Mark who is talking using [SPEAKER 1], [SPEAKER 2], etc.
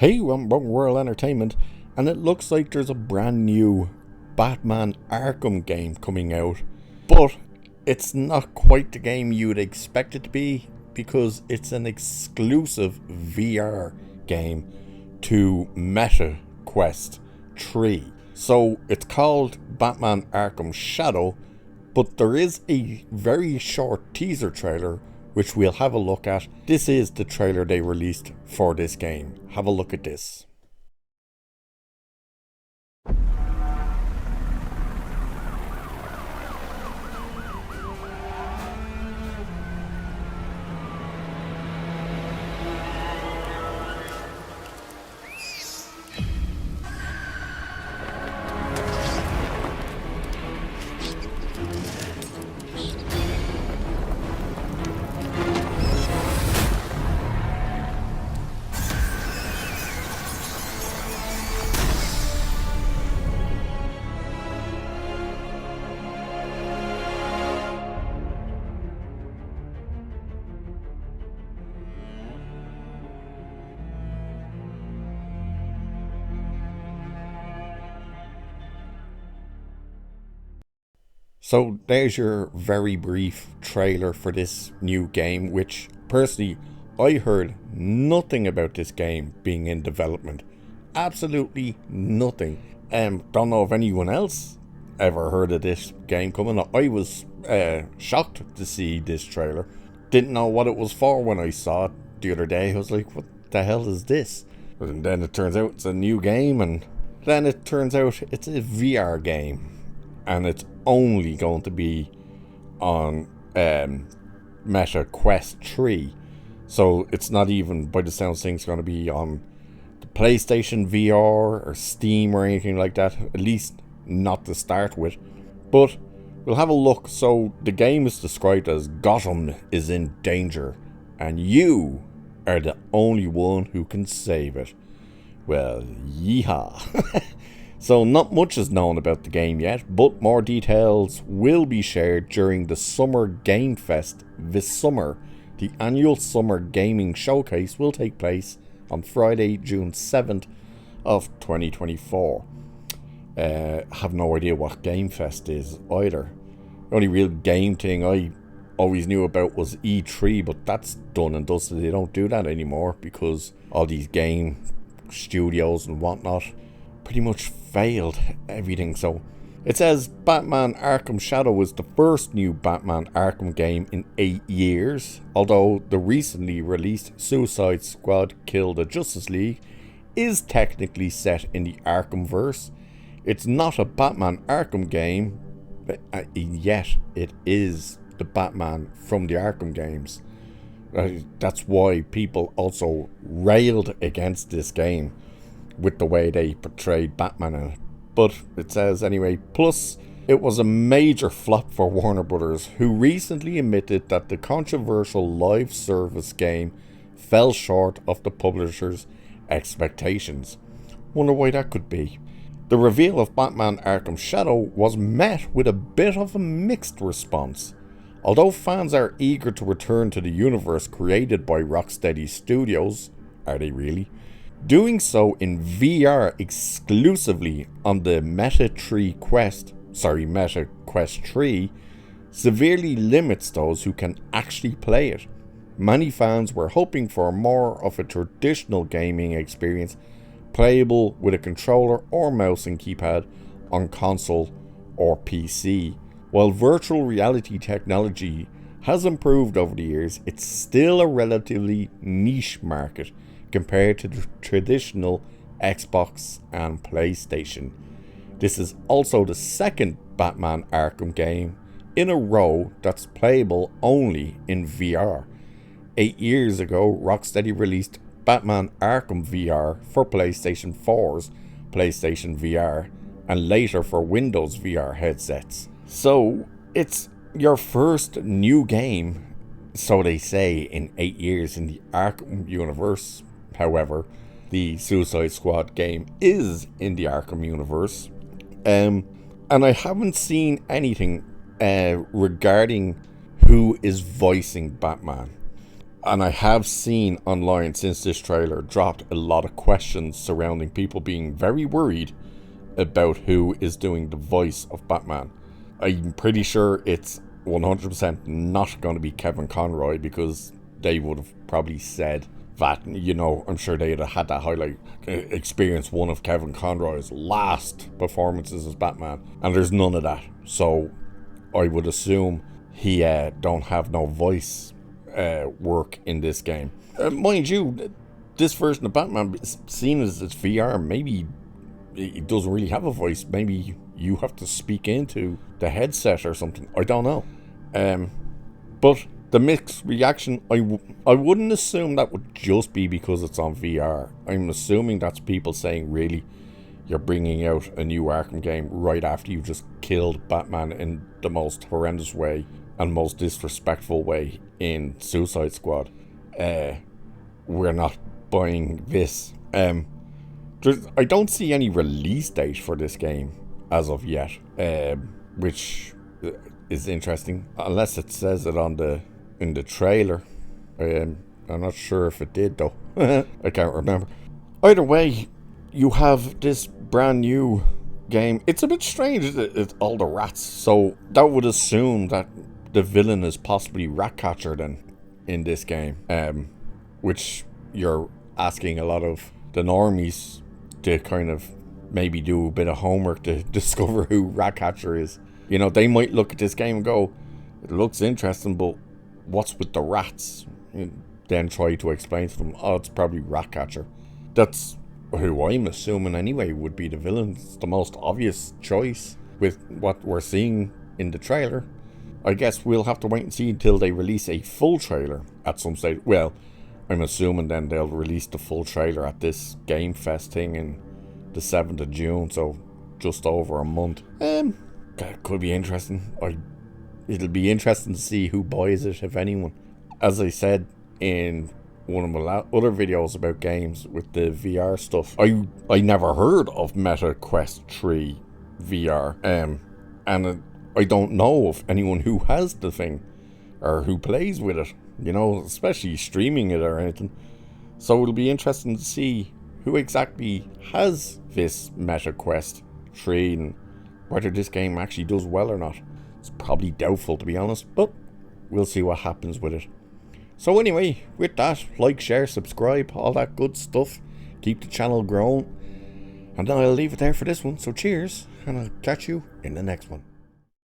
[SPEAKER 1] Hey, I'm World Entertainment, and it looks like there's a brand new Batman Arkham game coming out, but it's not quite the game you'd expect it to be because it's an exclusive VR game to Meta Quest 3. So it's called Batman Arkham Shadow, but there is a very short teaser trailer which we'll have a look at. This is the trailer they released for this game. Have a look at this. So there's your very brief trailer for this new game, which personally I heard nothing about this game being in development. Absolutely nothing. Don't know if anyone else ever heard of this game coming. I was shocked to see this trailer. Didn't know what it was for when I saw it the other day. I was like, what the hell is this? And then it turns out it's a new game, and then it turns out it's a VR game. And it's only going to be on Meta Quest 3. So it's not even, by the sound of things, going to be on the PlayStation VR or Steam or anything like that. At least not to start with. But we'll have a look. So the game is described as Gotham is in danger, and you are the only one who can save it. Well, yeehaw. So not much is known about the game yet, but more details will be shared during the Summer Game Fest this summer. The annual Summer Gaming Showcase will take place on Friday, June 7th of 2024. Have no idea what Game Fest is either. The only real game thing I always knew about was E3, but that's done and dusted. They don't do that anymore because all these game studios and whatnot pretty much failed everything. So it says Batman Arkham Shadow is the first new Batman Arkham game in 8 years, although the recently released Suicide Squad Kill the Justice League is technically set in the Arkhamverse. It's not a Batman Arkham game, but yet it is the Batman from the Arkham games. That's why people also railed against this game with the way they portrayed Batman in it. But it says anyway, plus it was a major flop for Warner Brothers, who recently admitted that the controversial live service game fell short of the publisher's expectations. Wonder why that could be. The reveal of Batman Arkham Shadow was met with a bit of a mixed response. Although fans are eager to return to the universe created by Rocksteady Studios, are they really? Doing so in VR exclusively on the Meta Quest 3 severely limits those who can actually play it. Many fans were hoping for more of a traditional gaming experience, playable with a controller or mouse and keypad on console or PC. While virtual reality technology has improved over the years, it's still a relatively niche market compared to the traditional Xbox and PlayStation. This is also the second Batman Arkham game in a row that's playable only in VR. 8 years ago, Rocksteady released Batman Arkham VR for PlayStation 4's PlayStation VR and later for Windows VR headsets. So it's your first new game, so they say, in 8 years in the Arkham universe. However, the Suicide Squad game is in the Arkham universe. And I haven't seen anything regarding who is voicing Batman. And I have seen online since this trailer dropped a lot of questions surrounding people being very worried about who is doing the voice of Batman. I'm pretty sure it's 100% not going to be Kevin Conroy, because they would have probably said that, you know, I'm sure they'd have had that highlight experience one of Kevin Conroy's last performances as Batman, and there's none of that. So I would assume he don't have no voice work in this game. Mind you, this version of Batman, seen as it's VR, maybe it doesn't really have a voice. Maybe you have to speak into the headset or something. I don't know. But the mixed reaction, I wouldn't assume that would just be because it's on VR. I'm assuming that's people saying, really, you're bringing out a new Arkham game right after you just killed Batman in the most horrendous way and most disrespectful way in Suicide Squad. We're not buying this. I don't see any release date for this game as of yet, which is interesting, unless it says it in the trailer. I'm not sure if it did though. I can't remember. Either way, you have this brand new game. It's a bit strange, it's all the rats, so that would assume that the villain is possibly Ratcatcher then in this game, which you're asking a lot of the normies to kind of maybe do a bit of homework to discover who Ratcatcher is. You know, they might look at this game and go, it looks interesting, but what's with the rats? And then try to explain to them, oh, it's probably Ratcatcher. That's who I'm assuming anyway would be the villain. It's the most obvious choice with what we're seeing in the trailer. I guess we'll have to wait and see until they release a full trailer at some stage. Well, I'm assuming then they'll release the full trailer at this Game Fest thing in the 7th of June, so just over a month. That could be interesting. It'll be interesting to see who buys it, if anyone. As I said in one of my other videos about games with the VR stuff, I never heard of Meta Quest 3 VR, and I don't know of anyone who has the thing or who plays with it, you know, especially streaming it or anything. So it'll be interesting to see who exactly has this Meta Quest 3 and whether this game actually does well or not. It's probably doubtful, to be honest, but we'll see what happens with it. So anyway, with that, like, share, subscribe, all that good stuff. Keep the channel growing. And I'll leave it there for this one. So cheers, and I'll catch you in the next one.